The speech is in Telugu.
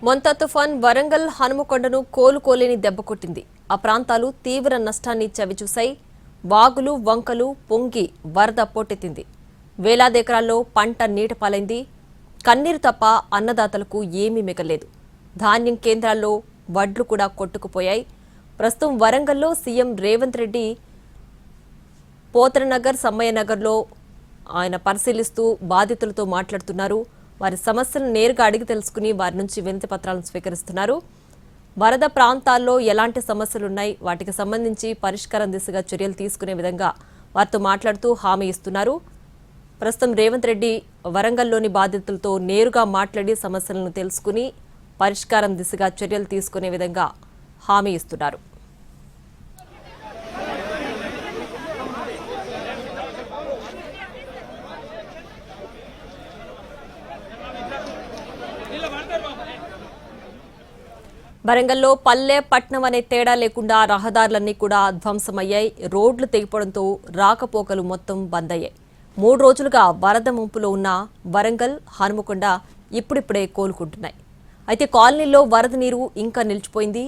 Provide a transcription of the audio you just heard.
మొంతా తుఫాన్ వరంగల్ హనుమకొండను కోలుకోలేని దెబ్బకొట్టింది. ఆ ప్రాంతాలు తీవ్ర నష్టాన్ని చవిచూశాయి. వాగులు వంకలు పొంగి వరద పోటెత్తింది. వేలాది ఎకరాల్లో పంట నీటపాలైంది. కన్నీరు తప్ప అన్నదాతలకు ఏమీ మిగలేదు. ధాన్యం కేంద్రాల్లో వడ్లు కూడా కొట్టుకుపోయాయి. ప్రస్తుతం వరంగల్లో సీఎం రేవంత్ రెడ్డి పోతనగర్ సమ్మయ్యనగర్లో ఆయన పరిశీలిస్తూ బాధితులతో మాట్లాడుతున్నారు. వారి సమస్యలను నేరుగా అడిగి తెలుసుకుని వారి నుంచి వినతి పత్రాలను స్వీకరిస్తున్నారు. వరద ప్రాంతాల్లో ఎలాంటి సమస్యలున్నాయి, వాటికి సంబంధించి పరిష్కారం దిశగా చర్యలు తీసుకునే విధంగా వారితో మాట్లాడుతూ హామీ ఇస్తున్నారు. ప్రస్తుతం రేవంత్ రెడ్డి వరంగల్లోని బాధితులతో నేరుగా మాట్లాడి సమస్యలను తెలుసుకుని పరిష్కారం దిశగా చర్యలు తీసుకునే విధంగా హామీ ఇస్తున్నారు. వరంగల్లో పల్లె పట్నం అనే తేడా లేకుండా రహదారులన్నీ కూడా ధ్వంసమయ్యాయి. రోడ్లు తెగిపోవడంతో రాకపోకలు మొత్తం బంద్ అయ్యాయి. 3 రోజులుగా వరద ముంపులో ఉన్న వరంగల్ హనుమకొండ ఇప్పుడిప్పుడే కోలుకుంటున్నాయి. అయితే కాలనీలో వరద నీరు ఇంకా నిలిచిపోయింది.